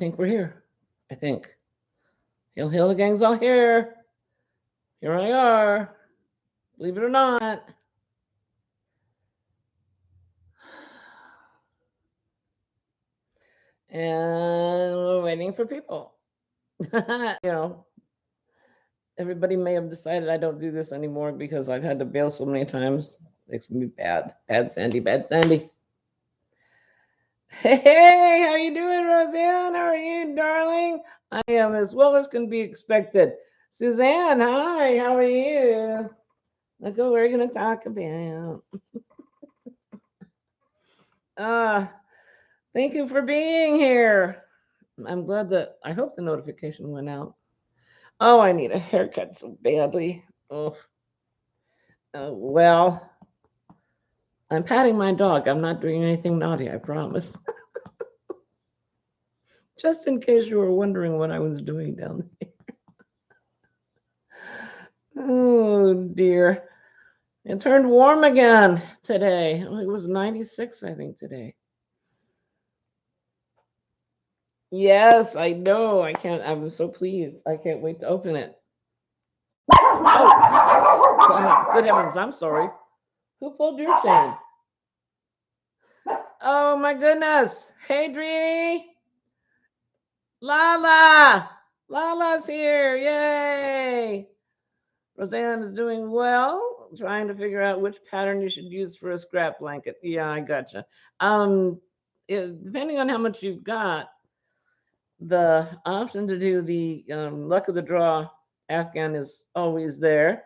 think we're here. I think. Hill Hill, the gang's all here. Here I are. Believe it or not. And we're waiting for people. Everybody may have decided I don't do this anymore because I've had to bail so many times. Makes me bad. Bad Sandy, bad Sandy. Hey, how you doing, Roseanne? How are you, darling? I am as well as can be expected. Suzanne, hi, how are you? Look what we're going to talk about. Thank you for being here. I'm glad that I hope the notification went out. Oh, I need a haircut so badly. Oh, well, I'm patting my dog. I'm not doing anything naughty, I promise. Just in case you were wondering what I was doing down there. Oh, dear. It turned warm again today. It was 96, I think, today. Yes, I know. I'm so pleased. I can't wait to open it. Oh, good heavens, I'm sorry. Who pulled your chain? Oh, my goodness. Hey, Dreamy. Lala. Lala's here. Yay. Roseanne is doing well, trying to figure out which pattern you should use for a scrap blanket. Yeah, I gotcha. Depending on how much you've got, the option to do the luck of the draw Afghan is always there.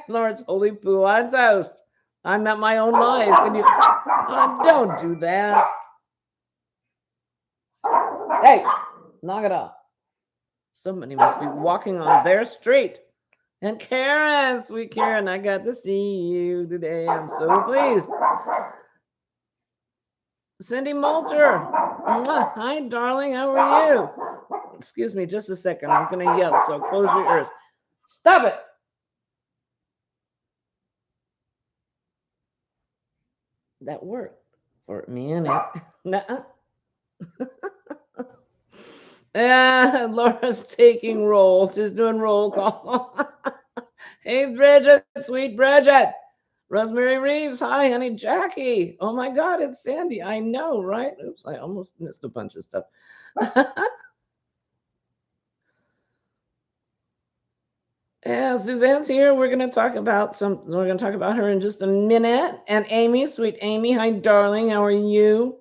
Lawrence, holy poo on toast. I'm not my own life. And you, don't do that. Hey, knock it off. Somebody must be walking on their street. And Karen, sweet Karen, I got to see you today. I'm so pleased. Cindy Moulter. Hi, darling. How are you? Excuse me just a second. I'm going to yell, so close your ears. Stop it. That worked for a minute. Nuh-uh. Laura's taking roll. She's doing roll call. Hey, Bridget, sweet Bridget. Rosemary Reeves. Hi, honey. Jackie. Oh, my God, it's Sandy. I know, right? Oops, I almost missed a bunch of stuff. Yeah, Suzanne's here. We're gonna talk about her in just a minute. And Amy, sweet Amy, hi, darling. How are you?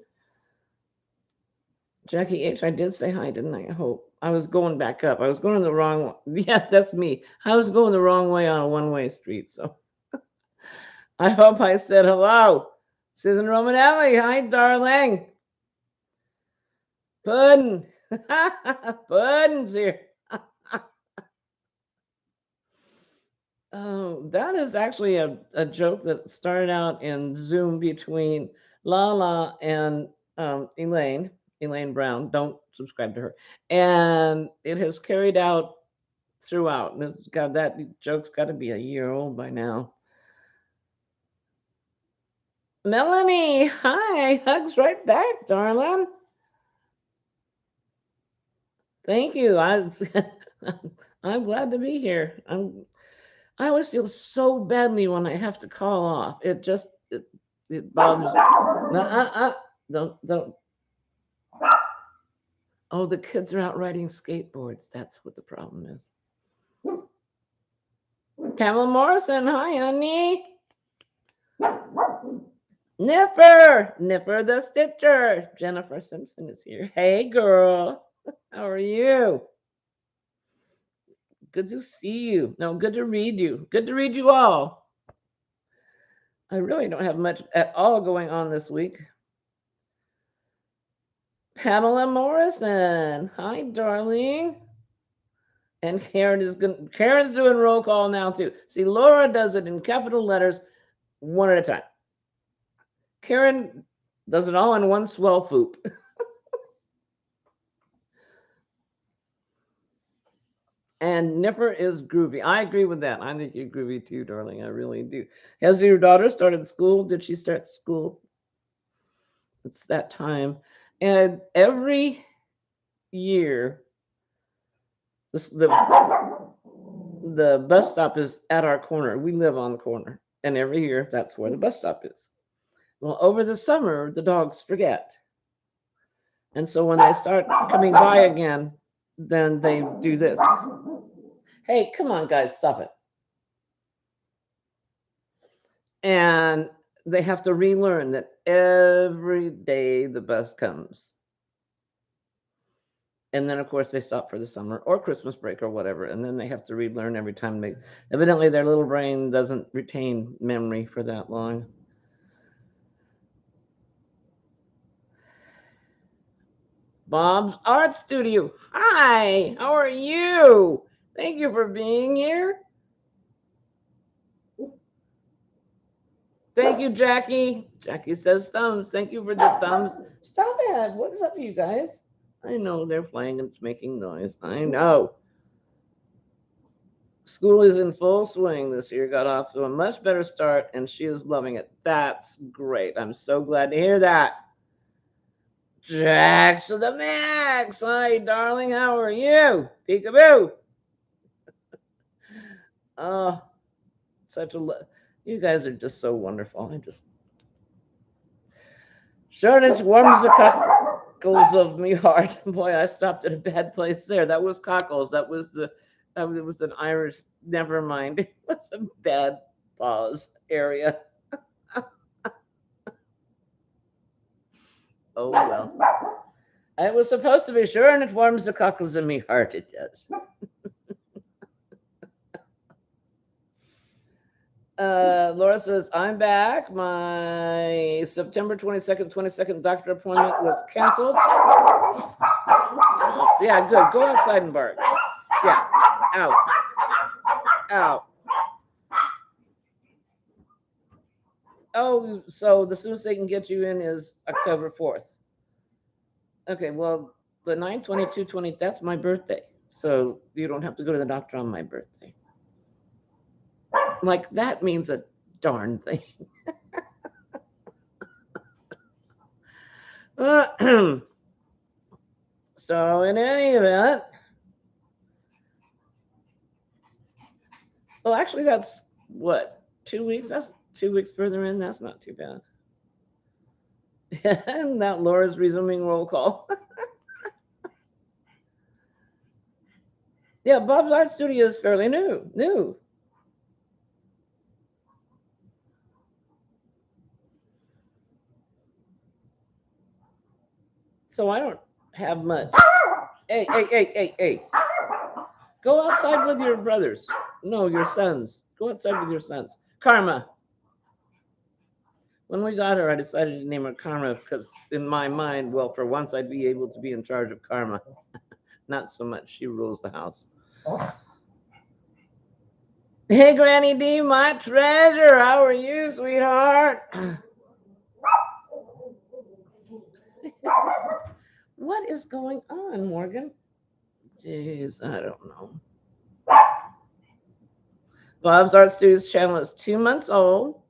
Jackie H, I did say hi, didn't I? I hope. I was going back up. I was going the wrong way. Yeah, that's me. I was going the wrong way on a one-way street. So I hope I said hello. Susan Romanelli, hi, darling. Puddin. Puddin's here. Oh, that is actually a joke that started out in Zoom between Lala and Elaine Brown. Don't subscribe to her. And it has carried out throughout. That joke's got to be a year old by now. Melanie, hi. Hugs right back, darling. Thank you. I'm glad to be here. I always feel so badly when I have to call off. It bothers me. Don't. Oh, the kids are out riding skateboards. That's what the problem is. Pamela Morrison, hi, honey. Nipper the Stitcher. Jennifer Simpson is here. Hey, girl. How are you? Good to see you. No, good to read you. Good to read you all. I really don't have much at all going on this week. Pamela Morrison. Hi, darling. And Karen's doing roll call now, too. See, Laura does it in capital letters one at a time. Karen does it all in one swell foop. And Nipper is groovy. I agree with that. I think you're groovy too, darling. I really do. Has your daughter started school? Did she start school? It's that time. And every year, the bus stop is at our corner. We live on the corner, and every year that's where the bus stop is. Well, over the summer, the dogs forget, and so when they start coming by again, then they do this. Hey, come on, guys, stop it. And they have to relearn that every day the bus comes. And then, of course, they stop for the summer or Christmas break or whatever. And then they have to relearn every time they, evidently, their little brain doesn't retain memory for that long. Bob's Art Studio. Hi, how are you? Thank you for being here. Thank you, Jackie. Jackie says thumbs. Thank you for the thumbs. Stop it. What is up, you guys? I know they're playing and it's making noise. I know. School is in full swing this year. Got off to a much better start and she is loving it. That's great. I'm so glad to hear that. Jax to the max. Hi, darling. How are you? Peekaboo. Oh, such a you guys are just so wonderful. I just Shortage warms the cockles of me heart. Boy, I stopped at a bad place there. That was cockles. It was an Irish. Never mind. It was a bad pause area. Oh well. It was supposed to be sure, and it warms the cockles of me heart. It does. Laura says, I'm back. My September 22nd doctor appointment was canceled. Yeah, good. Go outside and bark. Yeah, out. Out. Oh, so the soonest they can get you in is October 4th. Okay, well, the 9/22/20, that's my birthday. So you don't have to go to the doctor on my birthday. Like, that means a darn thing. So, in any event, well, actually, that's what, 2 weeks? That's 2 weeks further in. That's not too bad. And now Laura's resuming roll call. Yeah, Bob's Art Studio is fairly new. New. So I don't have much. Hey, hey, hey, hey, hey. Go outside with your brothers. No, your sons. Go outside with your sons. Karma. When we got her, I decided to name her Karma because, in my mind, well, for once I'd be able to be in charge of Karma. Not so much. She rules the house. Hey, Granny D, my treasure. How are you, sweetheart? What is going on, Morgan? Jeez, I don't know. Bob's Art Studios channel is 2 months old.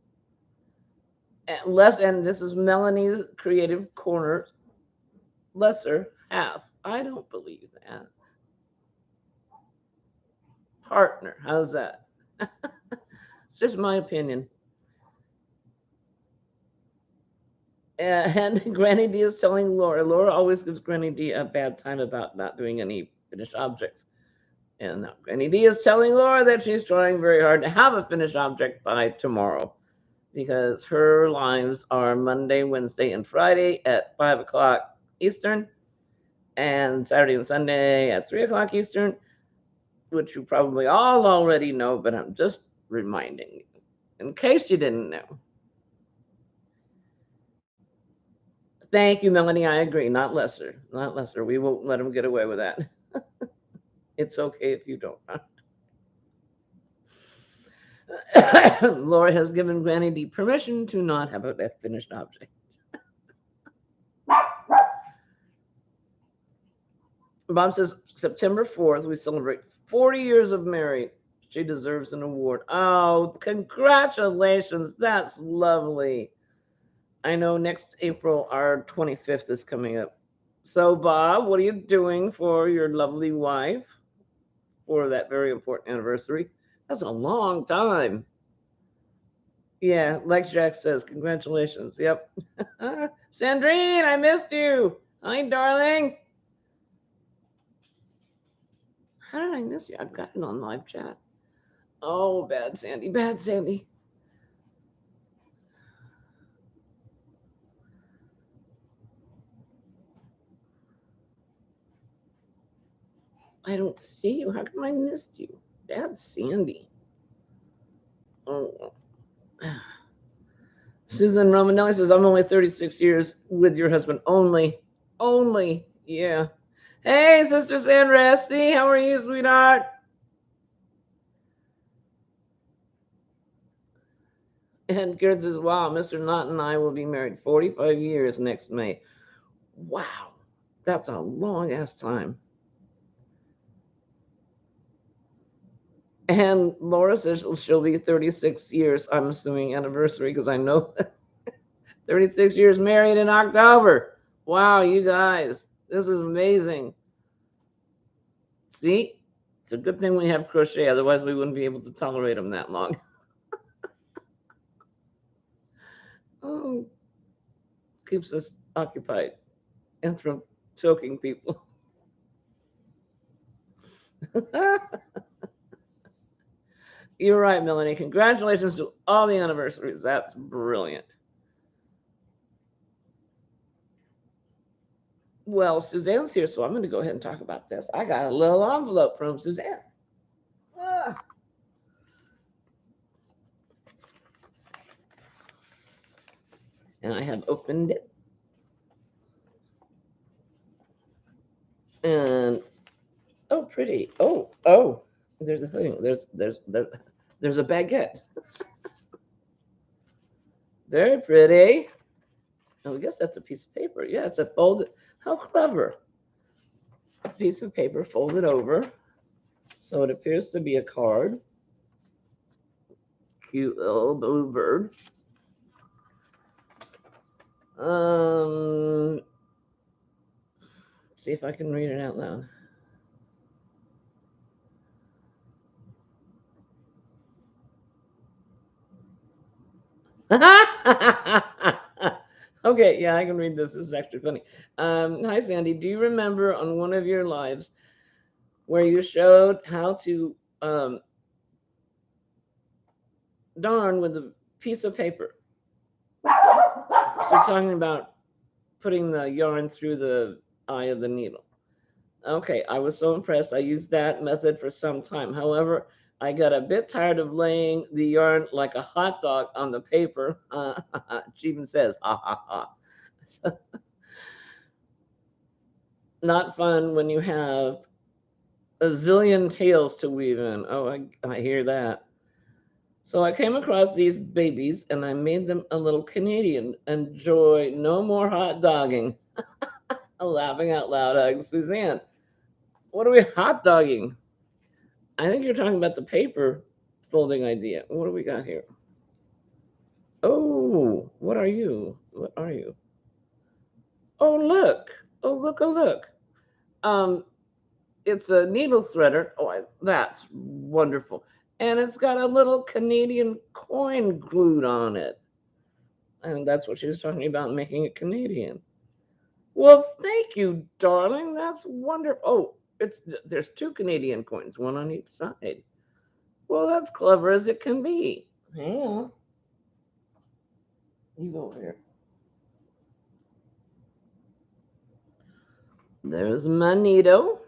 And this is Melanie's Creative Corner lesser half. I don't believe that. Partner, how's that? It's just my opinion. And Granny D is telling Laura. Laura always gives Granny D a bad time about not doing any finished objects. And now Granny D is telling Laura that she's trying very hard to have a finished object by tomorrow because her lives are Monday, Wednesday, and Friday at 5 o'clock Eastern, and Saturday and Sunday at 3 o'clock Eastern, which you probably all already know, but I'm just reminding you in case you didn't know. Thank you, Melanie. I agree. Not lesser. Not lesser. We won't let them get away with that. It's okay if you don't. Laura has given Granny D permission to not have a finished object. Bob says September 4th, we celebrate 40 years of married. She deserves an award. Oh, congratulations. That's lovely. I know next April, our 25th is coming up. So, Bob, what are you doing for your lovely wife for that very important anniversary? That's a long time. Yeah, like Jack says, congratulations. Yep. Sandrine, I missed you. Hi, darling. How did I miss you? I've gotten on live chat. Oh, bad Sandy, bad Sandy. I don't see you. How come I missed you? Bad Sandy. Oh. Susan Romanelli says, I'm only 36 years with your husband. Only. Only. Yeah. Hey, Sister Sandra SC, how are you, sweetheart? And Karen says, wow, Mr. Knott and I will be married 45 years next May. Wow. That's a long ass time. And Laura says she'll be 36 years, I'm assuming, anniversary, because I know 36 years married in October. Wow, you guys, this is amazing. See, it's a good thing we have crochet, otherwise, we wouldn't be able to tolerate them that long. Oh, keeps us occupied and from choking people. You're right, Melanie. Congratulations to all the anniversaries. That's brilliant. Well, Suzanne's here, so I'm going to go ahead and talk about this. I got a little envelope from Suzanne. Ah. And I have opened it. And oh, pretty. Oh, there's a thing. There's a baguette. Very pretty. Oh, I guess that's a piece of paper. Yeah, it's a folded. How clever. A piece of paper folded over. So it appears to be a card. Cute little blue bird. See if I can read it out loud. Okay, yeah, I can read this. This is actually funny. Hi, Sandy. Do you remember on one of your lives where you showed how to darn with a piece of paper? She's talking about putting the yarn through the eye of the needle. Okay, I was so impressed. I used that method for some time. However, I got a bit tired of laying the yarn like a hot dog on the paper. She even says, ha ha ha. Not fun when you have a zillion tails to weave in. Oh, I hear that. So I came across these babies and I made them a little Canadian. Enjoy no more hot dogging. Laughing out loud, hugs Suzanne. What are we hot dogging? I think you're talking about the paper folding idea. What do we got here? Oh, what are you? What are you? Oh, look. Oh, look, oh, look. Um, it's a needle threader. Oh, that's wonderful. And it's got a little Canadian coin glued on it. And that's what she was talking about, making it Canadian. Well, thank you, darling. That's wonderful. Oh, there's two Canadian coins, one on each side. Well, that's clever as it can be. Hang on. You go over here. There's my needle.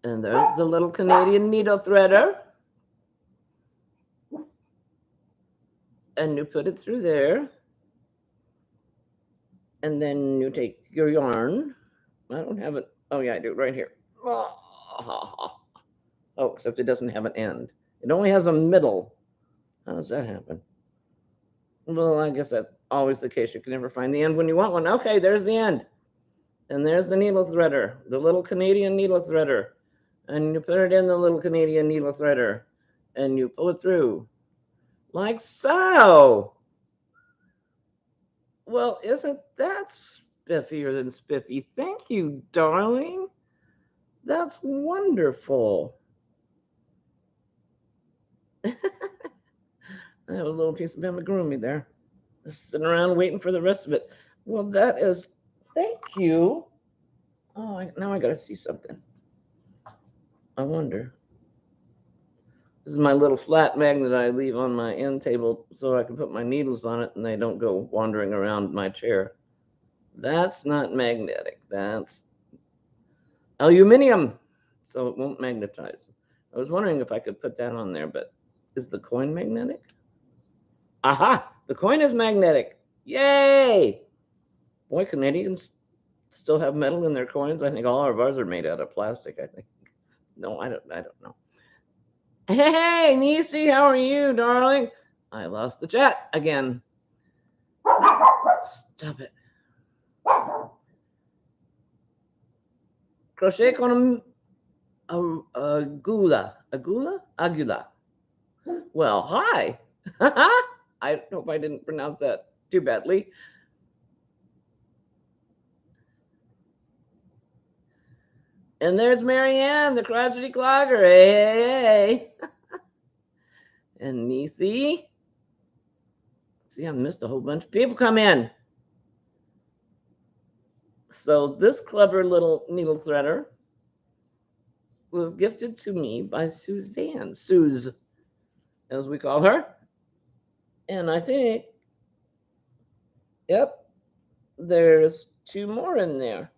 And there's the little Canadian needle threader. And you put it through there. And then you take your yarn. I don't have it. Oh, yeah, I do right here. Oh, except it doesn't have an end. It only has a middle. How does that happen? Well, I guess that's always the case. You can never find the end when you want one. Okay, there's the end. And there's the needle threader, the little Canadian needle threader. And you put it in the little Canadian needle threader. And you pull it through. Like so. Well, isn't that spiffier than spiffy. Thank you, darling. That's wonderful. I have a little piece of amigurumi there. Just sitting around waiting for the rest of it. Well, that is, thank you. Oh, now I gotta see something. I wonder. This is my little flat magnet I leave on my end table so I can put my needles on it and they don't go wandering around my chair. That's not magnetic. That's aluminum, so it won't magnetize. I was wondering if I could put that on there, but is the coin magnetic? Aha! The coin is magnetic. Yay! Boy, Canadians still have metal in their coins. I think all of ours are made out of plastic. I think. No, I don't know. Hey, Nisi, how are you, darling? I lost the chat again. Stop it. Crochet con agula. Agula? Agula. Well, hi. I hope I didn't pronounce that too badly. And there's Marianne, the crotchety clogger. Hey, hey, hey. And Nisi. See, I missed a whole bunch of people come in. So this clever little needle threader was gifted to me by Suzanne, Suze, as we call her. And I think, yep, there's 2 more in there.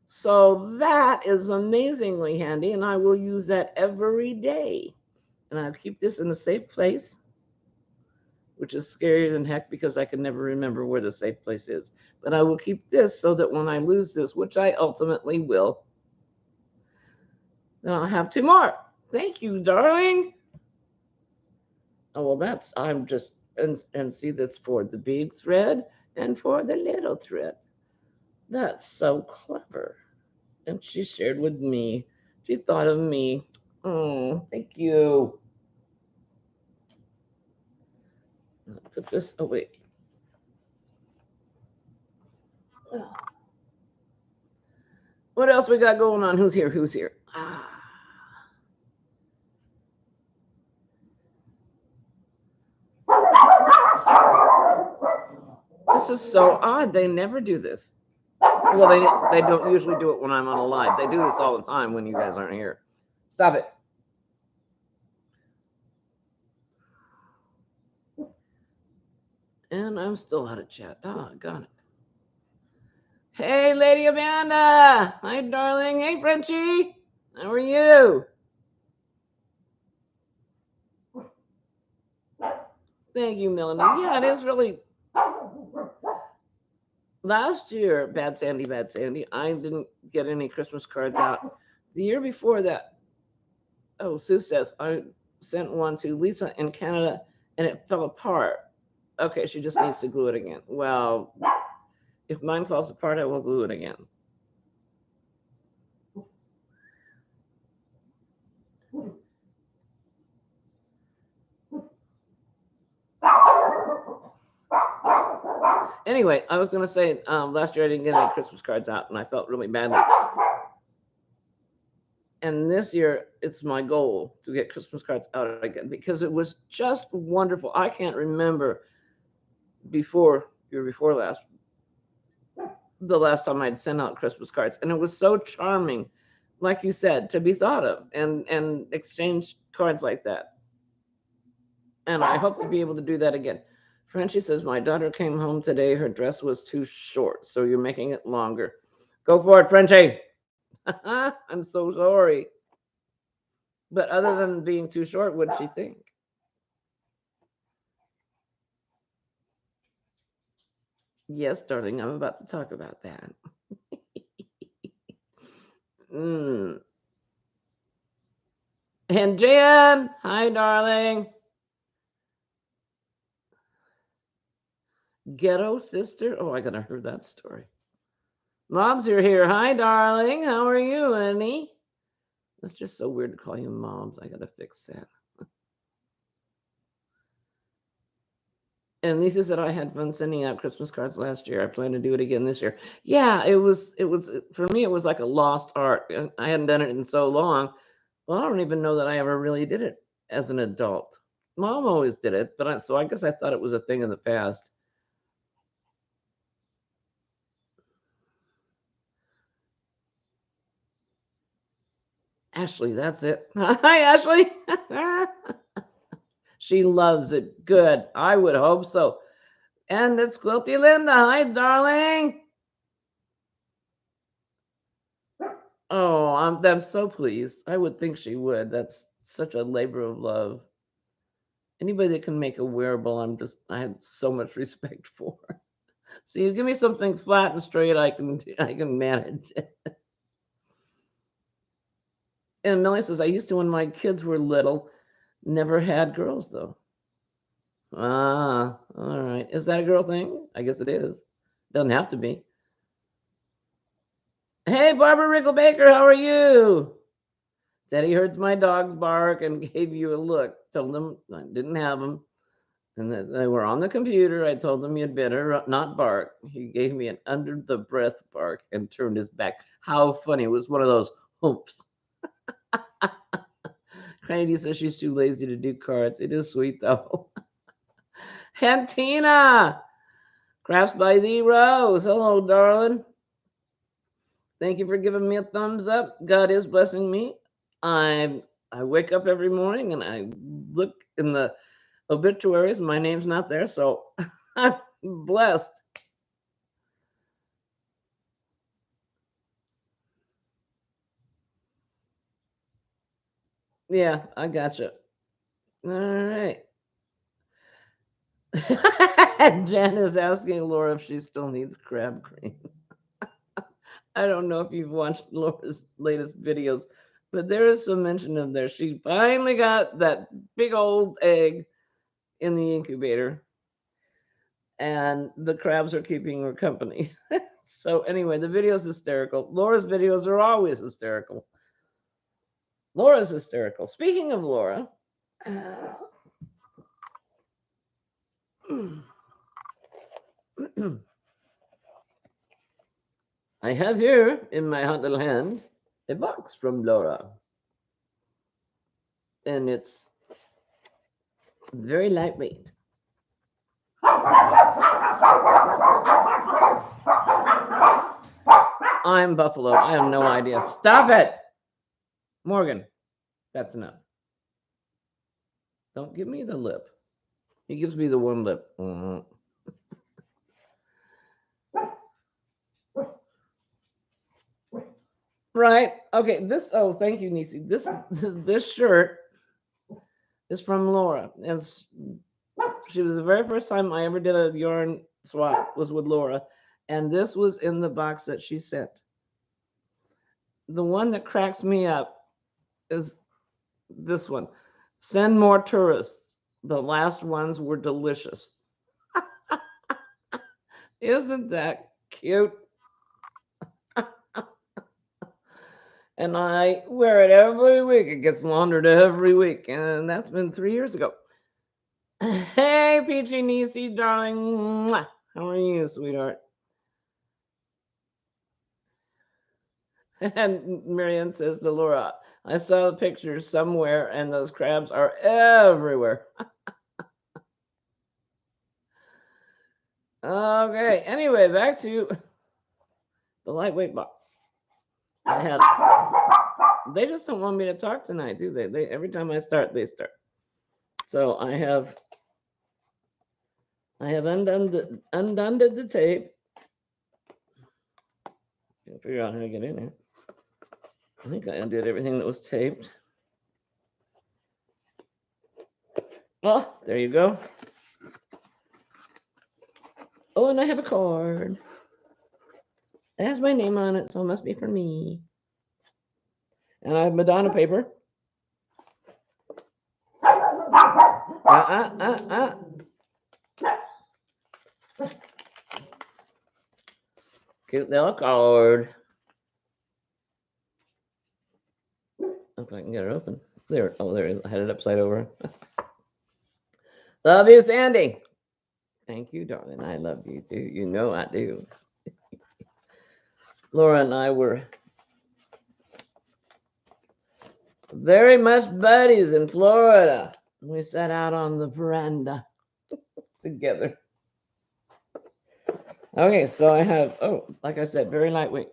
So that is amazingly handy, and I will use that every day. And I'll keep this in a safe place, which is scarier than heck because I can never remember where the safe place is. But I will keep this so that when I lose this, which I ultimately will, then I'll have 2 more. Thank you, darling. Oh, well, that's, I'm just, and see this for the big thread and for the little thread. That's so clever. And she shared with me. She thought of me. Oh, thank you. I'll put this away. What else we got going on? Who's here? Who's here? Ah. This is so odd. They never do this. Well, they don't usually do it when I'm on a live. They do this all the time when you guys aren't here. Stop it. And I'm still out of chat. Ah, got it. Hey, Lady Amanda. Hi, darling. Hey, Frenchie. How are you? Thank you, Melanie. Yeah, it is really. Last year, Bad Sandy, I didn't get any Christmas cards out. The year before that, oh, Sue says, I sent one to Lisa in Canada and it fell apart. Okay, she just needs to glue it again. Well, if mine falls apart, I will glue it again. Anyway, I was going to say last year I didn't get any Christmas cards out and I felt really badly. And this year, it's my goal to get Christmas cards out again because it was just wonderful. I can't remember year before last, the last time I'd sent out Christmas cards. And it was so charming, like you said, to be thought of and exchange cards like that. And I hope to be able to do that again. Frenchie says, my daughter came home today. Her dress was too short, so you're making it longer. Go for it, Frenchie. I'm so sorry. But other than being too short, what'd she think? Yes, darling, I'm about to talk about that. And Jan, hi, darling. Ghetto sister. Oh, I gotta hear that story. Moms, you're here. Hi, darling. How are you, honey? That's just so weird to call you moms. I gotta fix that. And Lisa said I had fun sending out Christmas cards last year. I plan to do it again this year. Yeah, it was for me. It was like a lost art. I hadn't done it in so long. Well, I don't even know that I ever really did it as an adult. Mom always did it, but so I guess I thought it was a thing in the past. Ashley, that's it. Hi, Ashley. She loves it. Good. I would hope so. And it's Quilty Linda. Hi, darling. Oh, I'm so pleased. I would think she would. That's such a labor of love. Anybody that can make a wearable, I have so much respect for. So you give me something flat and straight, I can manage. And Millie says, I used to when my kids were little, never had girls though. Ah, all right. Is that a girl thing? I guess it is. Doesn't have to be. Hey, Barbara Ricklebaker, how are you? Teddy heard my dogs bark and gave you a look. Told them I didn't have them and that they were on the computer. I told him you'd better not bark. He gave me an under the breath bark and turned his back. How funny. It was one of those humps. Kennedy says she's too lazy to do cards. It is sweet though. Hentina! Crafts by the Rose. Hello, darling. Thank you for giving me a thumbs up. God is blessing me. I wake up every morning and I look in the obituaries. My name's not there, so I'm blessed. Yeah, I gotcha. All right. Jen is asking Laura if she still needs crab cream. I don't know if you've watched Laura's latest videos, but there is some mention of there. She finally got that big old egg in the incubator, and the crabs are keeping her company. So anyway, the video is hysterical. Laura's videos are always hysterical. Laura's hysterical. Speaking of Laura, I have here in my hot little hand a box from Laura, and it's very lightweight. I'm Buffalo. I have no idea. Stop it, Morgan. That's enough. Don't give me the lip. He gives me the one lip. Right. Okay. Oh, thank you, Nisi. This shirt is from Laura. And she was the very first time I ever did a yarn swap was with Laura. And this was in the box that she sent. The one that cracks me up is this one. Send more tourists. The last ones were delicious. Isn't that cute? And I wear it every week. It gets laundered every week. And that's been 3 years ago. Hey, Peachy Nisi, darling. Mwah. How are you, sweetheart? And Marianne says to Laura, I saw the pictures somewhere, and those crabs are everywhere. Okay, anyway, back to the lightweight box. They just don't want me to talk tonight, do they? Every time I start, they start. So I have undone the tape. I'll figure out how to get in there. I think I undid everything that was taped. Oh, there you go. Oh, and I have a card. It has my name on it, so it must be for me. And I have Madonna paper. Cute little card. If I can get it open. There. Oh, there it is. I had it upside over. Love you, Sandy. Thank you, darling. I love you too. You know I do. Laura and I were very much buddies in Florida. We sat out on the veranda together. Okay, so I have, like I said, very lightweight.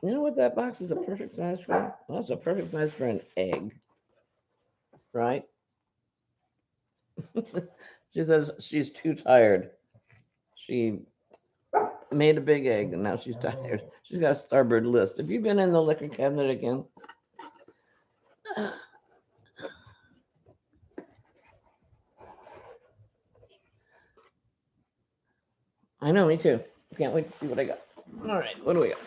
You know what that box is a perfect size for? Well, that's a perfect size for an egg, right? She says she's too tired. She made a big egg and now she's tired. She's got a starboard list. Have you been in the liquor cabinet again? I know, me too. Can't wait to see what I got. All right, what do we got?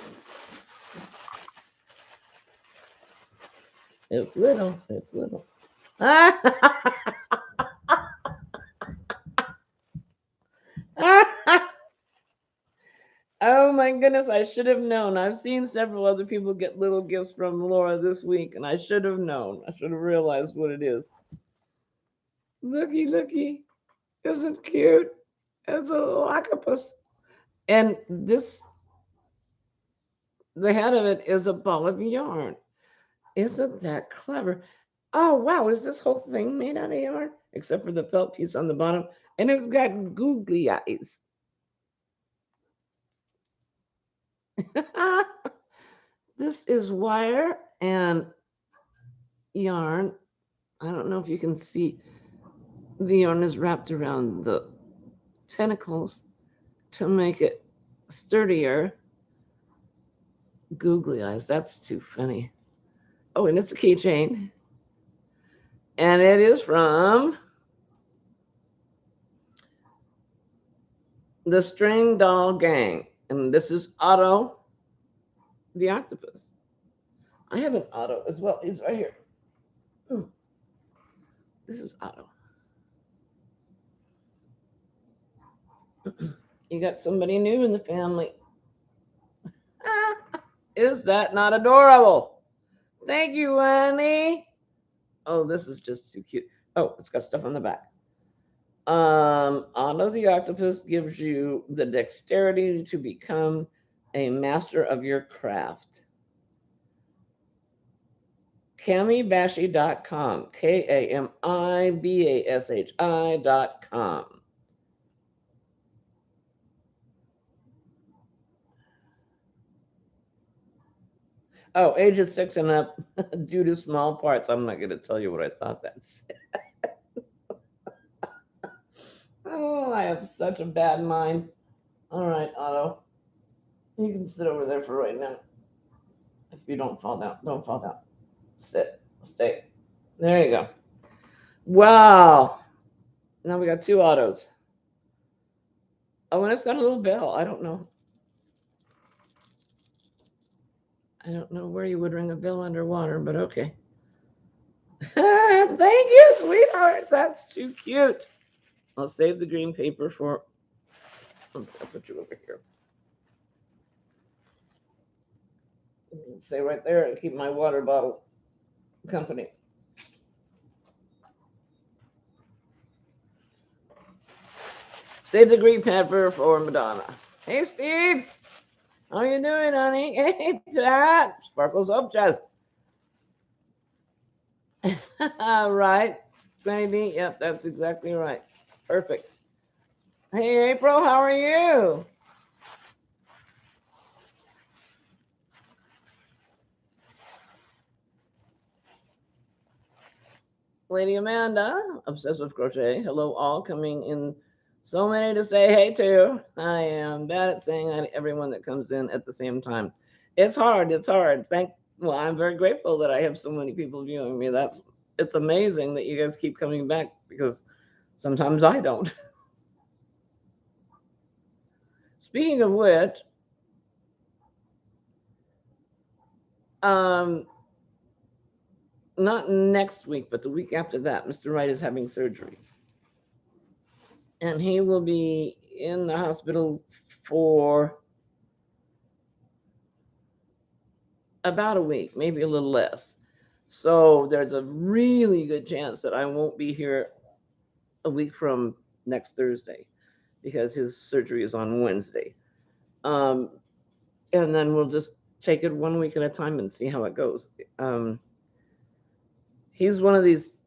It's little. It's little. Oh my goodness, I should have known. I've seen several other people get little gifts from Laura this week, and I should have known. I should have realized what it is. Looky, looky. Isn't cute? It's a little octopus. And this, the head of it is a ball of yarn. Isn't that clever? Oh, wow. Is this whole thing made out of yarn? Except for the felt piece on the bottom. And it's got googly eyes. This is wire and yarn. I don't know if you can see. The yarn is wrapped around the tentacles to make it sturdier. Googly eyes. That's too funny. Oh, and it's a keychain. And it is from the String Doll Gang. And this is Otto the octopus. I have an Otto as well. He's right here. This is Otto. You got somebody new in the family. Is that not adorable? Thank you, honey. Oh, this is just too cute. Oh, it's got stuff on the back. Otto the octopus gives you the dexterity to become a master of your craft. Kamibashi.com. KAMIBASHI.com. Oh, ages 6 and up due to small parts. I'm not going to tell you what I thought that said. Oh, I have such a bad mind. All right, Otto. You can sit over there for right now. If you don't fall down, don't fall down. Sit. Stay. There you go. Wow. Now we got two Ottos. Oh, and it's got a little bell. I don't know. I don't know where you would ring a bell underwater, but okay. Thank you, sweetheart. That's too cute. I'll save the green paper for. I'll put you over here. Stay right there and keep my water bottle company. Save the green pepper for Madonna. Hey, Steve. How you doing, honey? Hey, Pat. Sparkles up chest. Right. Baby. Yep, that's exactly right. Perfect. Hey, April. How are you? Lady Amanda, obsessed with crochet. Hello, all coming in. So many to say hey to. I am bad at saying hi to everyone that comes in at the same time. It's hard. It's hard. Well, I'm very grateful that I have so many people viewing me. It's amazing that you guys keep coming back because sometimes I don't. Speaking of which, um, not next week, but the week after that, Mr. Wright is having surgery. And he will be in the hospital for about a week, maybe a little less. So there's a really good chance that I won't be here a week from next Thursday because his surgery is on Wednesday. Um, and then we'll just take it 1 week at a time and see how it goes. Um, he's one of these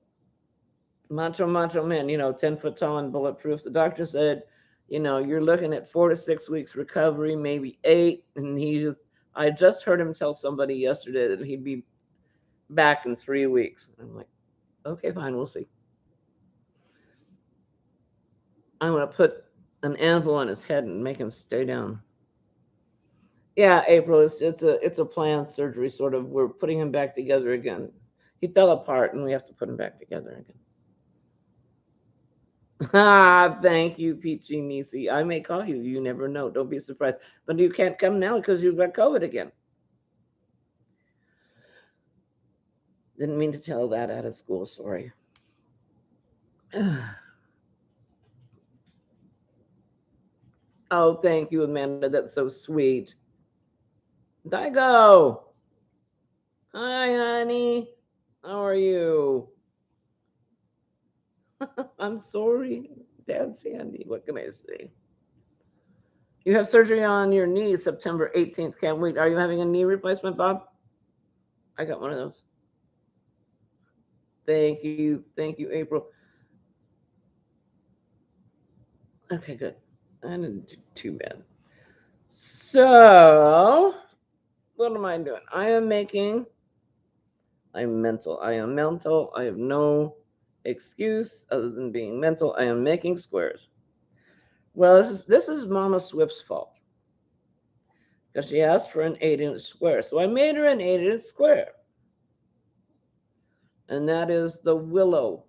macho men, 10 foot tall and bulletproof. The doctor said, you're looking at 4 to 6 weeks recovery, maybe 8. And I just heard him tell somebody yesterday that he'd be back in 3 weeks. I'm like, okay, fine, we'll see. I'm going to put an anvil on his head and make him stay down. Yeah, April, it's a planned surgery, sort of. We're putting him back together again. He fell apart, and we have to put him back together again. Ah, thank you, Peachy Nisi. I may call you. You never know. Don't be surprised. But you can't come now because you've got COVID again. Didn't mean to tell that out of school. Sorry. Oh, thank you, Amanda. That's so sweet. Daigo. Hi, honey. How are you? I'm sorry, Dad Sandy. What can I say? You have surgery on your knee September 18th. Can't wait. Are you having a knee replacement, Bob? I got one of those. Thank you. Thank you, April. Okay, good. I didn't do too bad. So, what am I doing? I'm mental. I am mental. I have no excuse other than being mental. I am making squares. Well, this is Mama Swift's fault because she asked for an 8-inch square. So I made her an 8-inch square. And that is the willow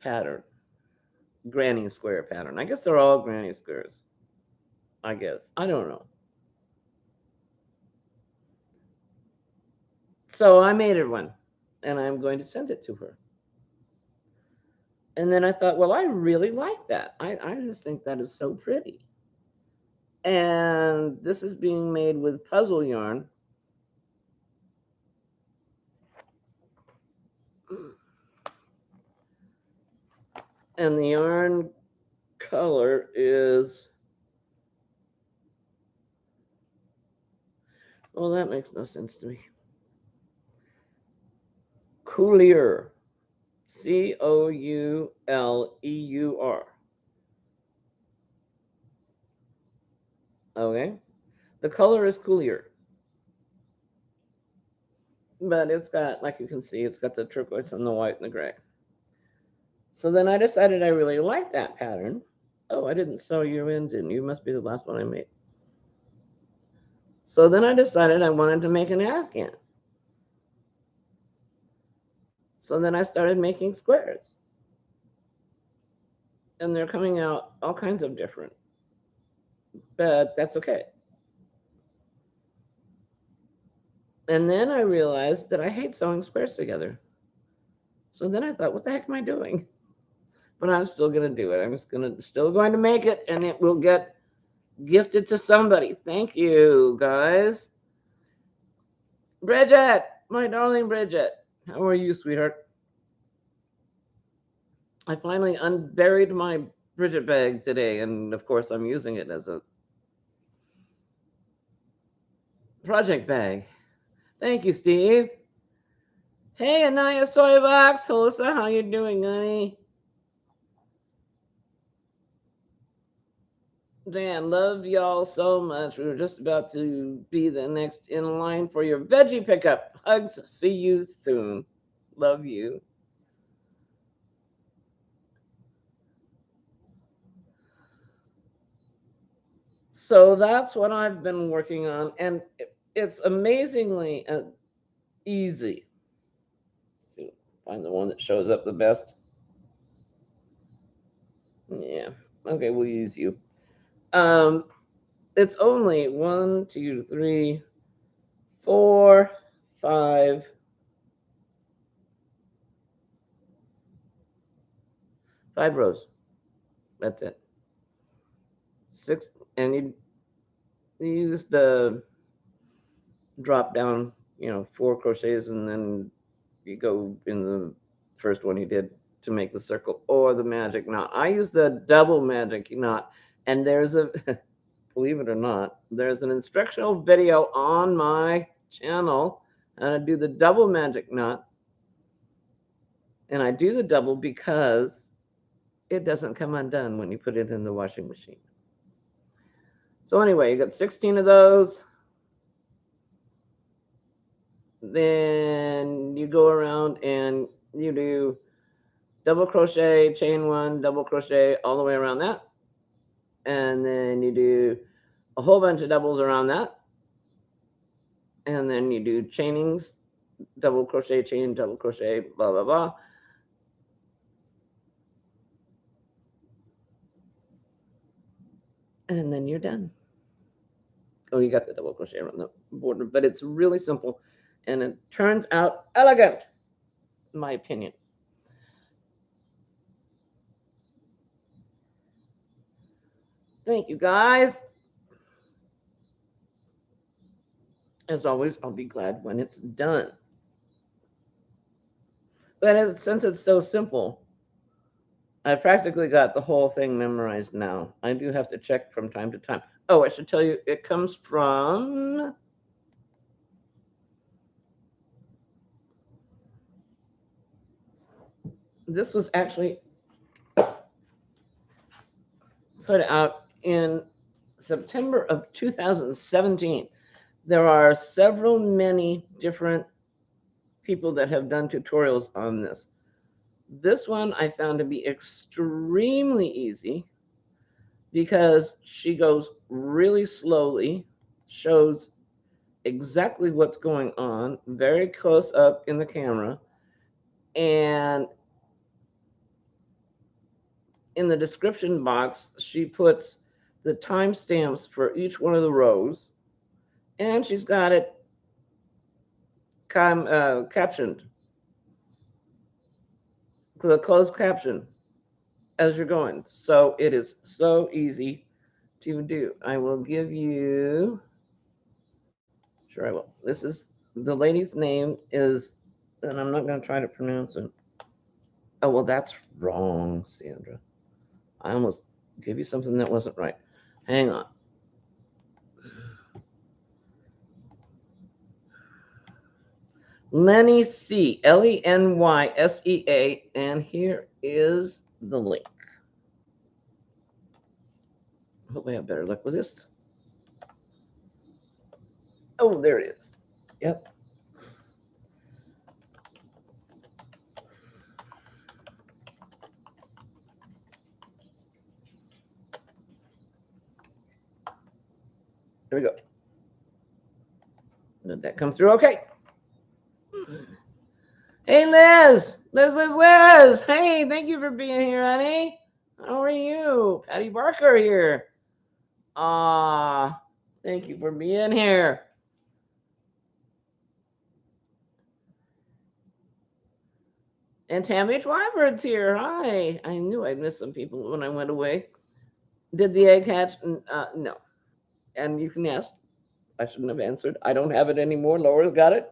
pattern, granny square pattern. I guess they're all granny squares. I guess. I don't know. So I made her one and I'm going to send it to her. And then I thought, well, I really like that. I just think that is so pretty. And this is being made with puzzle yarn. And the yarn color is, well, that makes no sense to me. Couleur. Couleur. Okay. The color is Couleur. But it's got, like you can see, it's got the turquoise and the white and the gray. So then I decided I really like that pattern. Oh, I didn't sew you in, didn't you? Must be the last one I made. So then I decided I wanted to make an afghan. So then I started making squares. And they're coming out all kinds of different. But that's okay. And then I realized that I hate sewing squares together. So then I thought, what the heck am I doing? But I'm still going to do it. Still going to make it, and it will get gifted to somebody. Thank you, guys. Bridget, my darling Bridget. How are you, sweetheart? I finally unburied my Bridget bag today, and of course, I'm using it as a project bag. Thank you, Steve. Hey, Anaya Soybox. Melissa, how you doing, honey? Dan, love y'all so much. We were just about to be the next in line for your veggie pickup. Hugs. See you soon. Love you. So that's what I've been working on, and it's amazingly easy. Let's see, find the one that shows up the best. Yeah. Okay, we'll use you. Um, it's only 1, 2, 3, 4, 5, 5 rows. That's it. 6, and you use the drop down, 4 crochets, and then you go in the first one you did. to make the circle or the magic knot. I use the double magic knot, and there's a believe it or not, there's an instructional video on my channel how to do the double magic knot. And I do the double because it doesn't come undone when you put it in the washing machine. So anyway, you got 16 of those. Then you go around and you do double crochet, chain one, double crochet all the way around that. And then you do a whole bunch of doubles around that. And then you do chainings, double crochet, chain, double crochet, blah, blah, blah. And then you're done. Oh, you got the double crochet around the border, but it's really simple and it turns out elegant, in my opinion. Thank you, guys. As always, I'll be glad when it's done. But since it's so simple, I practically got the whole thing memorized now. I do have to check from time to time. Oh, I should tell you, it comes from this was actually put out in September of 2017. There are many different people that have done tutorials on this. This one I found to be extremely easy because she goes really slowly, shows exactly what's going on, very close up in the camera, and in the description box, she puts the timestamps for each one of the rows, and she's got it captioned, the closed caption as you're going. So it is so easy to do. I will give you, sure I will. This is, the lady's name is, and I'm not going to try to pronounce it. Oh, well, that's wrong, Sandra. I almost gave you something that wasn't right. Hang on. Lenny C, Lenysyea, and here is the link. Hope I have better luck with this. Oh, there it is. Yep. There we go. Did that come through? Okay. Hey, Liz. Liz. Hey, thank you for being here, honey. How are you? Patty Barker here. Thank you for being here. And Tammy Twyford's here. Hi. I knew I'd missed some people when I went away. Did the egg hatch? No. And you can ask. I shouldn't have answered. I don't have it anymore. Laura's got it.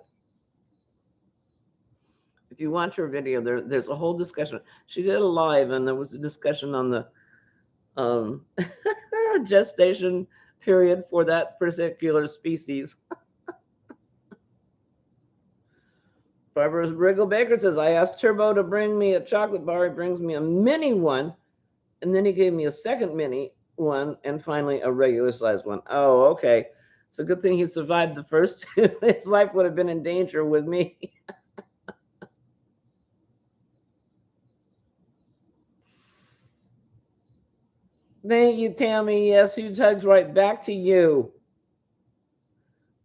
If you watch her video, there's a whole discussion. She did a live, and there was a discussion on the gestation period for that particular species. Barbara Briggle Baker says, I asked Turbo to bring me a chocolate bar. He brings me a mini one, and then he gave me a second mini one, and finally a regular size one. Oh, okay. It's a good thing he survived the first two. His life would have been in danger with me. Thank you, Tammy. Yes, huge hugs right back to you.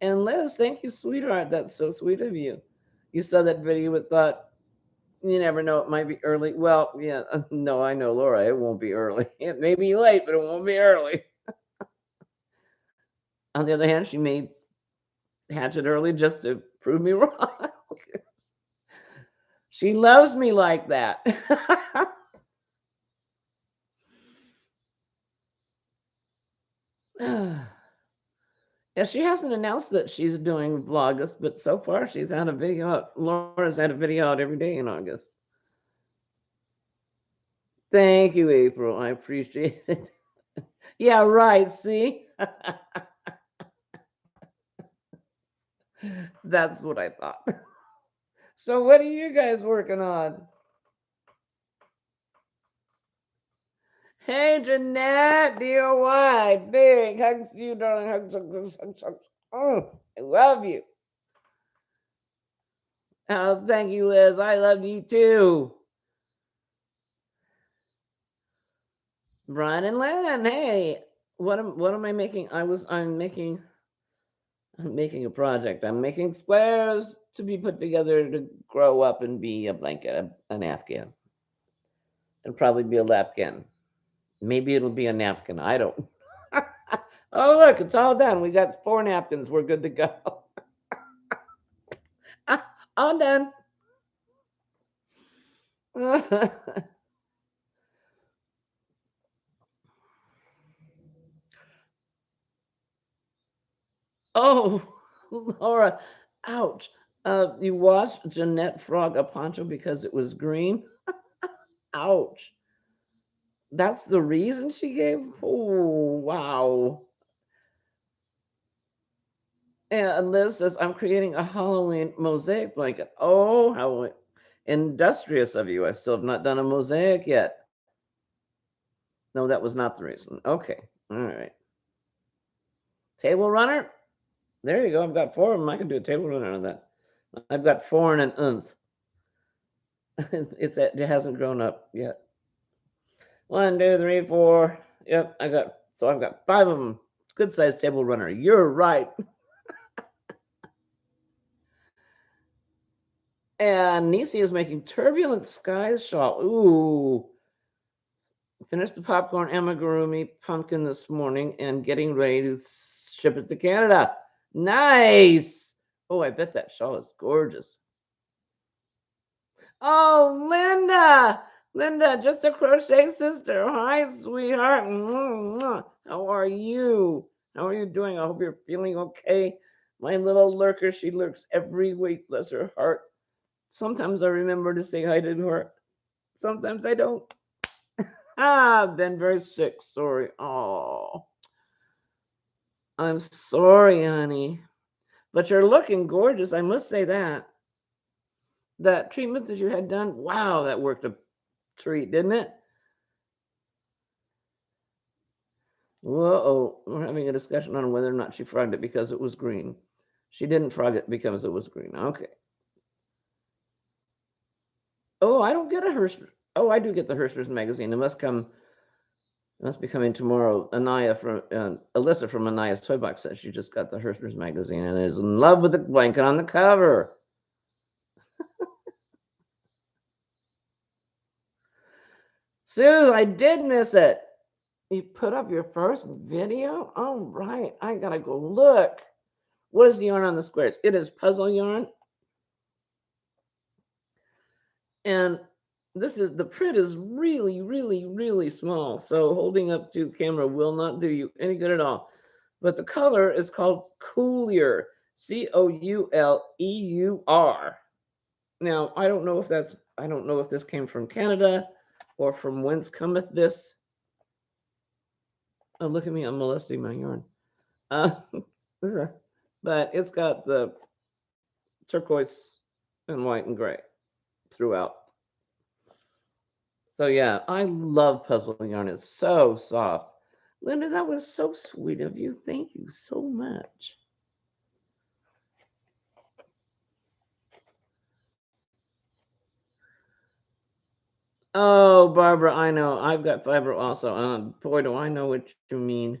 And Liz, thank you, sweetheart. That's so sweet of you. You saw that video with thought, you never know, it might be early. Well, yeah, no, I know, Laura, it won't be early. It may be late, but it won't be early. On the other hand, she may hatch it early just to prove me wrong. She loves me like that. Yeah, she hasn't announced that she's doing Vlogmas, but so far she's had a video out. Laura's had a video out every day in August. Thank you, April. I appreciate it. Yeah, right. See? That's what I thought. So, what are you guys working on? Hey, Jeanette, DOY. Big hugs to you, darling. Hugs, hugs, hugs, hugs, hugs. Oh, I love you. Oh, thank you, Liz. I love you too. Brian and Lynn, hey. What am I making? I'm making a project. I'm making squares to be put together to grow up and be a blanket, an Afghan. It'll probably be a lapkin. Maybe it'll be a napkin. I don't. Oh, look, it's all done. We got 4 napkins. We're good to go. All done. Oh, Laura, ouch. You washed Jeanette Frog a poncho because it was green? Ouch. That's the reason she gave? Oh, wow. And Liz says, I'm creating a Halloween mosaic blanket. Oh, how industrious of you. I still have not done a mosaic yet. No, that was not the reason. Okay. All right. Table runner? There you go. I've got 4 of them. I can do a table runner on that. I've got 4 and an nth. It hasn't grown up yet. 1, 2, 3, 4. Yep, I've got 5 of them. Good sized table runner. You're right. And Nisi is making turbulent skies shawl. Ooh. Finished the popcorn amigurumi pumpkin this morning and getting ready to ship it to Canada. Nice. Oh, I bet that shawl is gorgeous. Oh, Linda. Linda, just a crochet sister. Hi, sweetheart. How are you? How are you doing? I hope you're feeling okay. My little lurker, she lurks every week, bless her heart. Sometimes I remember to say hi to her. Sometimes I don't. I've been very sick. Sorry. Oh, I'm sorry, honey. But you're looking gorgeous. I must say that. That treatment that you had done, wow, that worked a treat, didn't it? Whoa, we're having a discussion on whether or not she frogged it because it was green. She didn't frog it because it was green. Okay. Oh, I don't get a Hershey. Oh, I do get the Hershey's magazine. It must be coming tomorrow. Alyssa from Anaya's Toy Box says she just got the Hershey's magazine and is in love with the blanket on the cover. Sue, I did miss it. You put up your first video? All right, I gotta go look. What is the yarn on the squares? It is puzzle yarn. And the print is really, really, really small. So holding up to camera will not do you any good at all. But the color is called Couleur, Couleur. Now, I don't know if this came from Canada or from whence cometh this. Oh, look at me, I'm molesting my yarn. Uh, but it's got the turquoise and white and gray throughout. So yeah, I love puzzle yarn. It's so soft. Linda, that was so sweet of you. Thank you so much. Oh, Barbara, I know. I've got fiber also. Boy, do I know what you mean.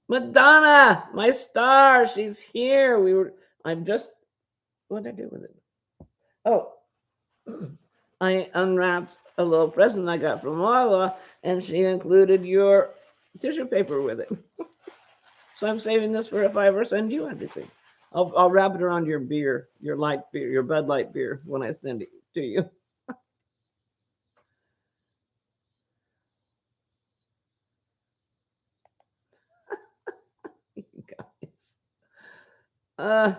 Madonna, my star, she's here. I'm just, what did I do with it? Oh, I unwrapped a little present I got from Lala, and she included your tissue paper with it. So I'm saving this for if I ever send you anything. I'll wrap it around your beer, your light beer, your Bud Light beer when I send it to you. Guys. Uh,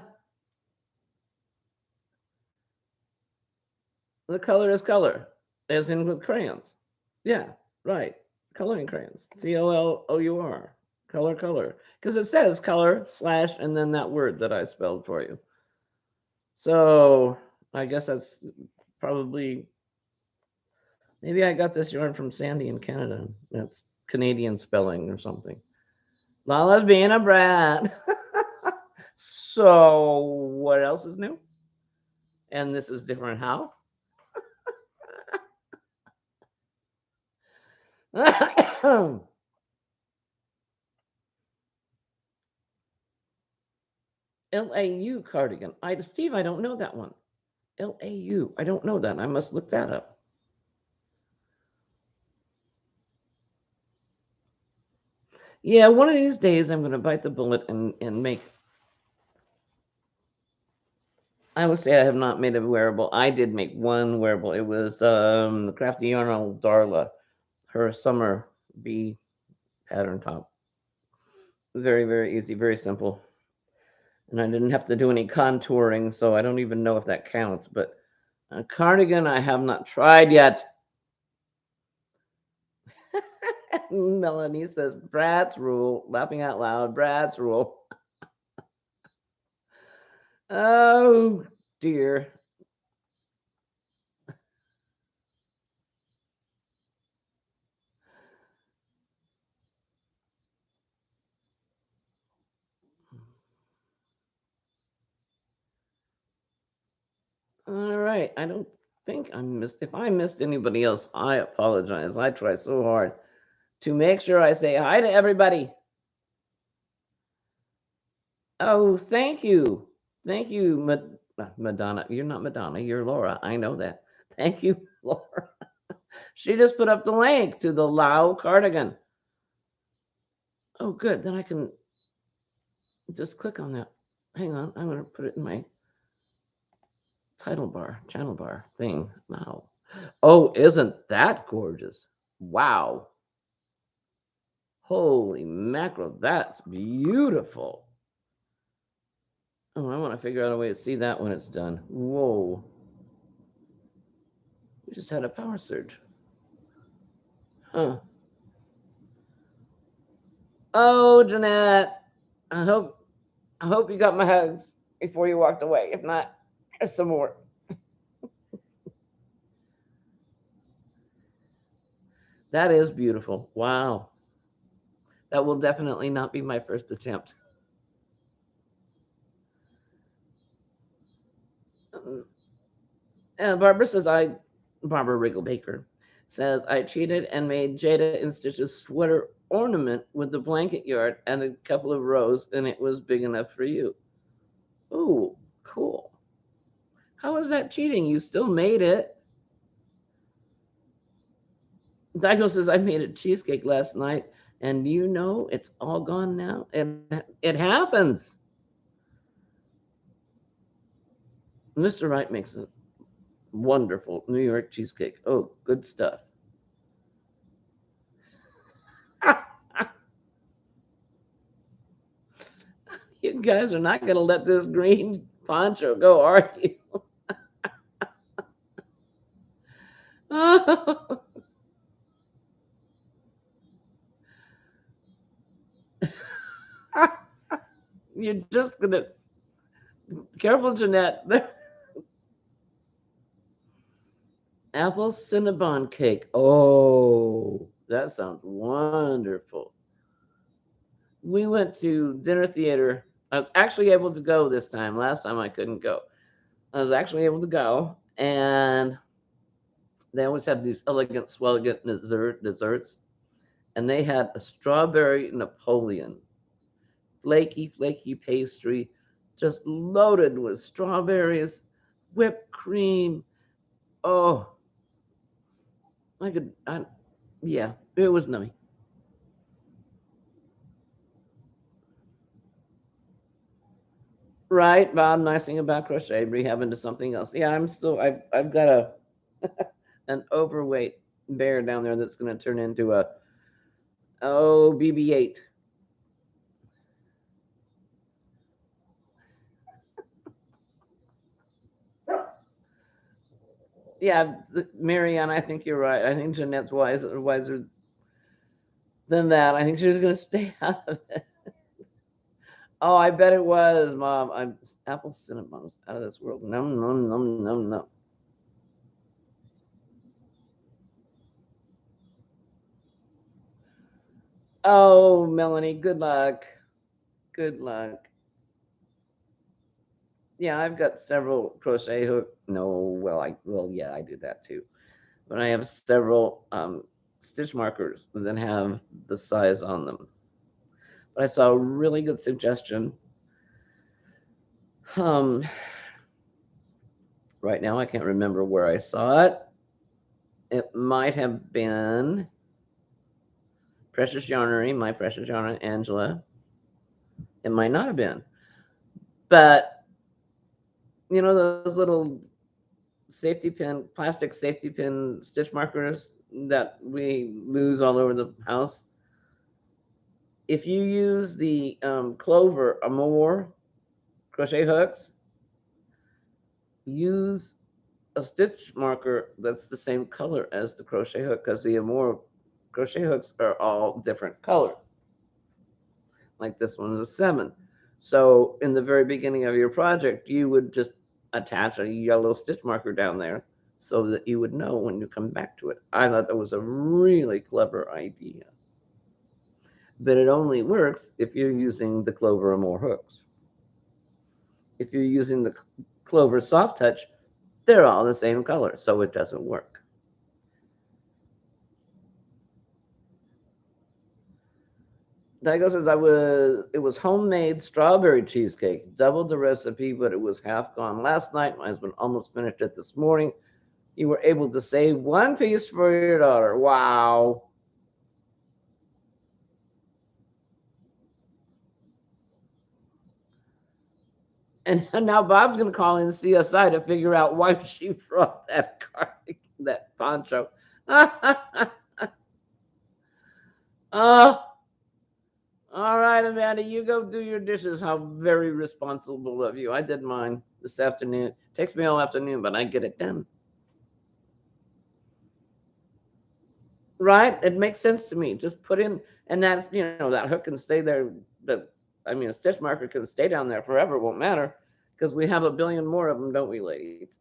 the color is color, as in with crayons. Yeah, right. Coloring crayons. COLOUR. Color, color. Because it says color slash and then that word that I spelled for you. So I guess that's probably, maybe I got this yarn from Sandy in Canada. That's Canadian spelling or something. Lala's being a brat. So what else is new? And this is different how? LAU cardigan. Steve, I don't know that one. LAU. I don't know that. I must look that up. Yeah, one of these days I'm going to bite the bullet and make. I would say I have not made a wearable. I did make one wearable. It was the Crafty Arnold Darla, her summer bee pattern top. Very, very easy, very simple. And I didn't have to do any contouring, so I don't even know if that counts. But a cardigan I have not tried yet. Melanie says, Brad's rule, laughing out loud, Brad's rule. Oh dear. All right. I don't think I missed. If I missed anybody else, I apologize. I try so hard to make sure I say hi to everybody. Oh, thank you. Thank you, Madonna. You're not Madonna, you're Laura. I know that. Thank you, Laura. She just put up the link to the Lao cardigan. Oh, good. Then I can just click on that. Hang on. I'm going to put it in my channel bar thing now. Oh, isn't that gorgeous? Wow. Holy mackerel. That's beautiful. Oh, I want to figure out a way to see that when it's done. Whoa. We just had a power surge. Huh. Oh, Jeanette. I hope I hope you got my hugs before you walked away. If not, here's some more. That is beautiful. Wow. That will definitely not be my first attempt. Barbara says Barbara Riggle Baker says I cheated and made Jada and Stitch's sweater ornament with the blanket yard and a couple of rows, and it was big enough for you. Oh, cool. How is that cheating? You still made it. Dyko says I made a cheesecake last night, and it's all gone now. It happens. Mr. Wright makes a wonderful New York cheesecake. Oh, good stuff. You guys are not going to let this green poncho go, are you? You're just going to. Careful, Jeanette. Apple Cinnabon cake. Oh, that sounds wonderful. We went to dinner theater. I was actually able to go this time. Last time I couldn't go. I was actually able to go, and they always have these elegant, swelligant desserts, and they had a strawberry Napoleon, flaky, flaky pastry, just loaded with strawberries, whipped cream. Oh, yeah, it was nummy. Right, Bob. Nice thing about crochet, rehab into something else. Yeah, I've got an overweight bear down there that's going to turn into a BB-8. Yeah, Marianne, I think you're right. I think Jeanette's wiser than that. I think she's going to stay out of it. Oh, I bet it was, Mom. Apple cinnamon out of this world. Num num num num num. Oh, Melanie, good luck. Good luck. Yeah, I've got several crochet hook. No, well, yeah, I do that too. But I have several stitch markers that have the size on them. But I saw a really good suggestion. Um, right now I can't remember where I saw it. It might have been Precious Yarnery, my Precious Yarnery, Angela. It might not have been, but you know those little safety pin, plastic safety pin stitch markers that we lose all over the house. If you use the Clover or more crochet hooks, use a stitch marker that's the same color as the crochet hook because the Amore crochet hooks are all different colors. Like this one is a 7. So in the very beginning of your project, you would just attach a yellow stitch marker down there so that you would know when you come back to it. I thought that was a really clever idea. But it only works if you're using the Clover or more hooks. If you're using the Clover Soft Touch, they're all the same color, so it doesn't work. Daigo says it was homemade strawberry cheesecake. Doubled the recipe, but it was half gone last night. My husband almost finished it this morning. You were able to save one piece for your daughter. Wow. And now Bob's gonna call in CSI to figure out why she brought that that poncho. Oh, all right, Amanda, you go do your dishes. How very responsible of you. I did mine this afternoon. Takes me all afternoon, but I get it done. Right? It makes sense to me. Just put in, and that's, that hook can stay there. I mean, a stitch marker can stay down there forever. It won't matter because we have a billion more of them, don't we, ladies?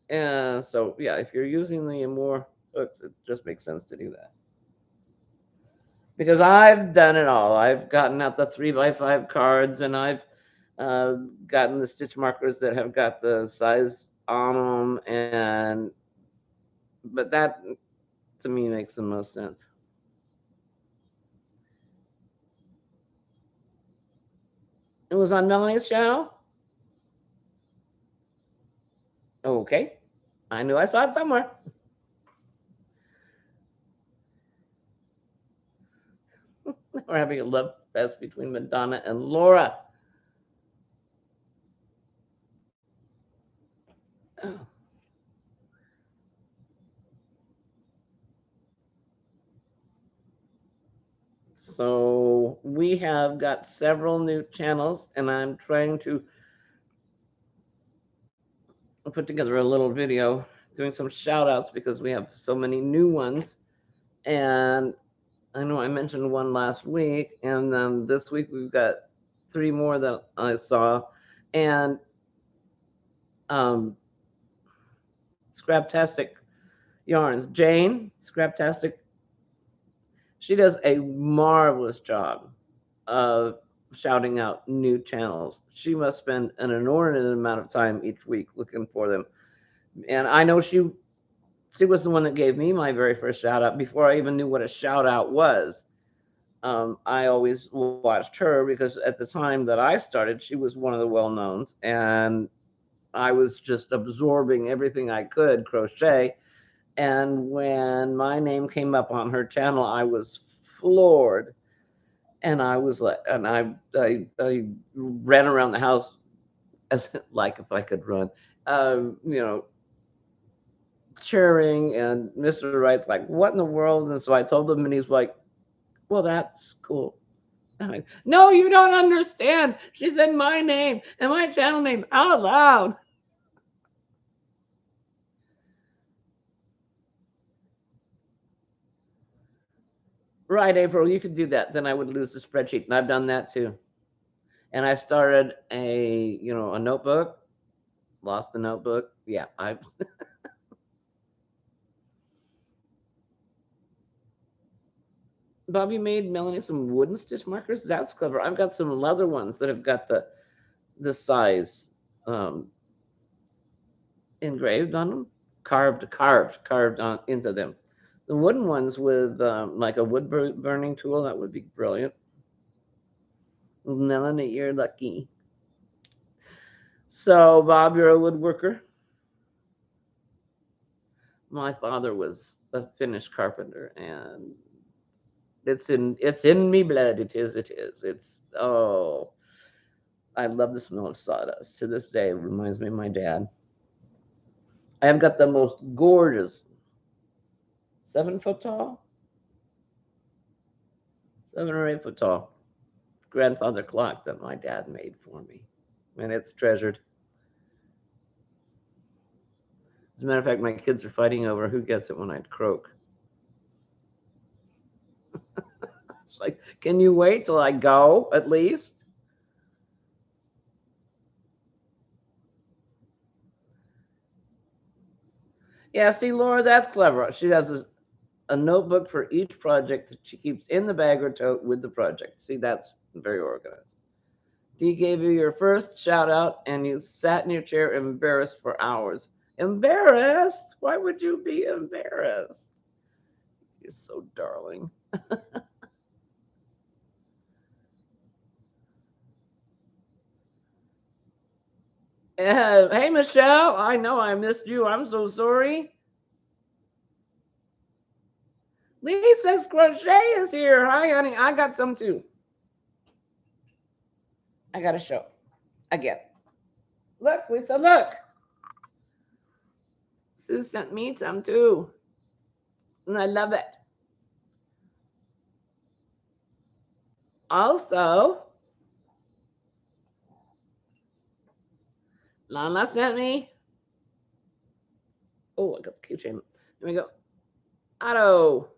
And so, yeah, if you're using the more hooks, it just makes sense to do that. Because I've done it all. I've gotten out the 3x5 cards, and I've uh, gotten the stitch markers that have got the size on them, but that to me makes the most sense. It was on Melanie's channel. Okay, I knew I saw it somewhere. We're having a love fest between Madonna and Laura. So we have got several new channels, and I'm trying to put together a little video doing some shout outs because we have so many new ones. And I know I mentioned one last week, and then this week we've got 3 more that I saw. And um, Scraptastic Yarns, Jane, Scraptastic, she does a marvelous job of shouting out new channels. She must spend an inordinate amount of time each week looking for them. And I know she was the one that gave me my very first shout out before I even knew what a shout out was. I always watched her because at the time that I started, she was one of the well knowns, and I was just absorbing everything I could crochet. And when my name came up on her channel, I was floored. And I was like, and I ran around the house as like if I could run, you know, cheering. And Mr. Wright's like, "What in the world?" And so I told him, and he's like, "Well, that's cool." I'm like, "No, you don't understand. She said my name and my channel name out loud." Right, April, you could do that. Then I would lose the spreadsheet, and I've done that too. And I started a notebook, lost the notebook. Yeah, I Bobby made Melanie some wooden stitch markers. That's clever. I've got some leather ones that have got the size um, engraved on them, carved on into them. The wooden ones with like a wood burning tool, that would be brilliant. Melanie, you're lucky. So, Bob, you're a woodworker. My father was a Finnish carpenter, and it's in me blood. It is. It is. It's I love the smell of sawdust. To this day, it reminds me of my dad. I have got the most gorgeous 7 foot tall, 7 or 8 foot tall grandfather clock that my dad made for me, and it's treasured. As a matter of fact, my kids are fighting over who gets it when I croak. It's like, can you wait till I go at least? Yeah, see, Laura, that's clever. She has a notebook for each project that she keeps in the bag or tote with the project. See, that's very organized. Dee gave you your first shout out, and you sat in your chair embarrassed for hours. Embarrassed? Why would you be embarrassed? You're so darling. Hey, Michelle, I know I missed you. I'm so sorry. Lisa's Crochet is here. Hi, honey. I got some too. I got a show again. Look, Lisa, look. Sue sent me some too. And I love it. Also, Lana sent me. Oh, I got the keychain. Here we go. Otto.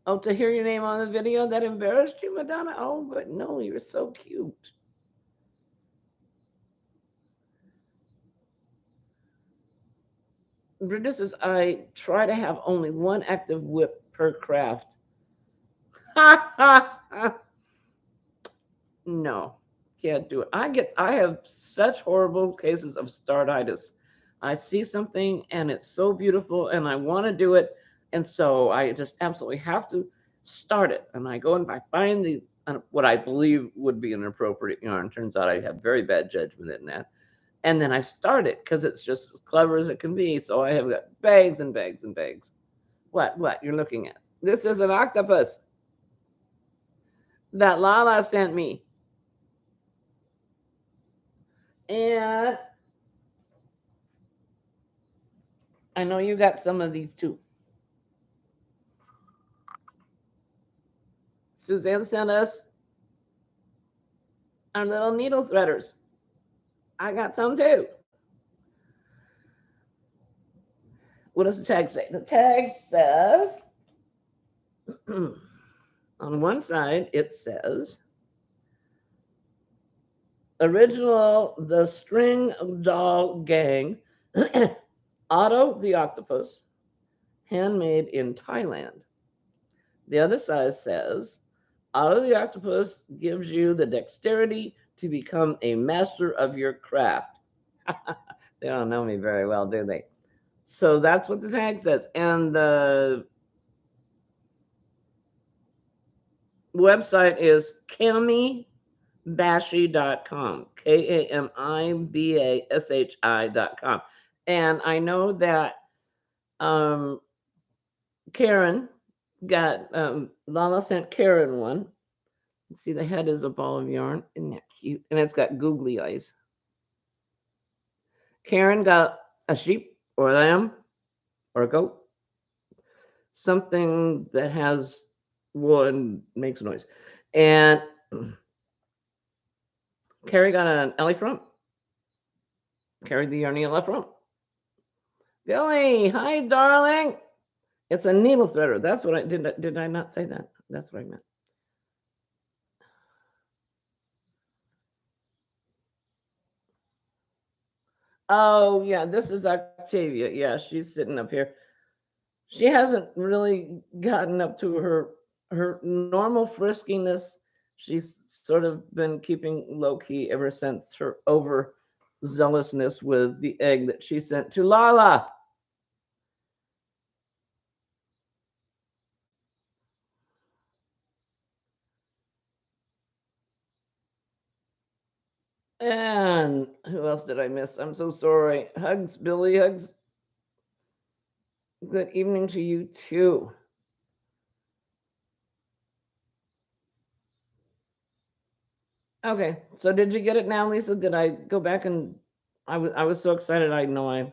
Oh, to hear your name on the video that embarrassed you, Madonna? Oh, but no, you're so cute. Brenda says, I try to have only one active whip per craft. Ha ha ha. No, can't do it. I have such horrible cases of startitis. I see something and it's so beautiful and I want to do it. And so I just absolutely have to start it. And I go and I find what I believe would be an appropriate yarn. Turns out I have very bad judgment in that. And then I start it because it's just as clever as it can be. So I have got bags and bags and bags. What you're looking at? This is an octopus that Lala sent me. And I know you got some of these too. Suzanne sent us our little needle threaders. I got some too. What does the tag say? The tag says, on one side, it says, original The String Doll Gang, Otto the Octopus, handmade in Thailand. The other side says, Otto the Octopus gives you the dexterity to become a master of your craft. They don't know me very well, do they? So that's what the tag says. And the website is kamibashi.com, KAMIBASHI.com. And I know that um, Karen Lala sent Karen one. See, the head is a ball of yarn. Isn't that cute? And it's got googly eyes. Karen got a sheep or a lamb or a goat, something that has wool and makes noise. And Carrie got an elephant. Carried the yarny elephant. Billy, hi, darling. It's a needle threader. That's what I did. Did I not say that? That's what I meant. Oh yeah, this is Octavia. Yeah, she's sitting up here. She hasn't really gotten up to her normal friskiness. She's sort of been keeping low key ever since her over zealousness with the egg that she sent to Lala. And who else did I miss? I'm so sorry. Hugs, Billy. Hugs. Good evening to you too. Okay, so did you get it now, Lisa? Did I go back and I was so excited. I know I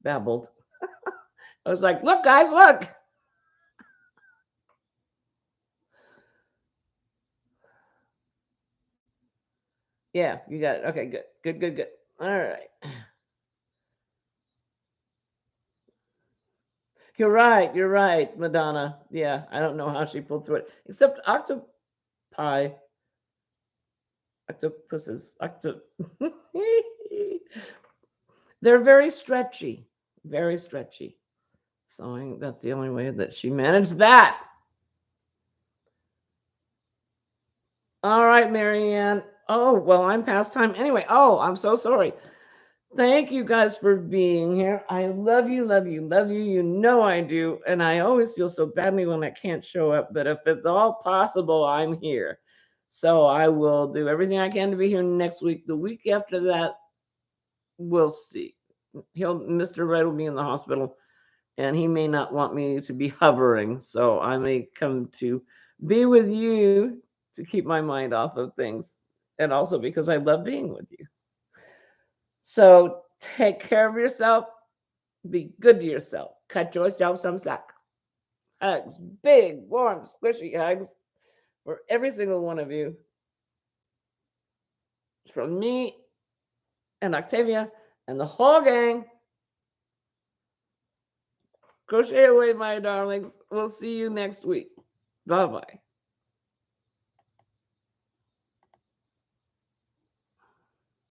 babbled. I was like, "Look, guys, look!" Yeah, you got it. Okay, good, good, good, good. All right, you're right. You're right, Madonna. Yeah, I don't know how she pulled through it, except octopuses, They're very stretchy, very stretchy. So that's the only way that she managed that. All right, Marianne. Oh, well, I'm past time anyway. Oh, I'm so sorry. Thank you guys for being here. I love you, love you, love you. You know I do. And I always feel so badly when I can't show up. But if it's all possible, I'm here. So I will do everything I can to be here next week. The week after that, we'll see. Mr. Red will be in the hospital and he may not want me to be hovering. So I may come to be with you to keep my mind off of things. And also because I love being with you. So take care of yourself. Be good to yourself. Cut yourself some slack. Hugs. Big, warm, squishy hugs for every single one of you. From me and Octavia and the whole gang. Crochet away, my darlings. We'll see you next week. Bye bye.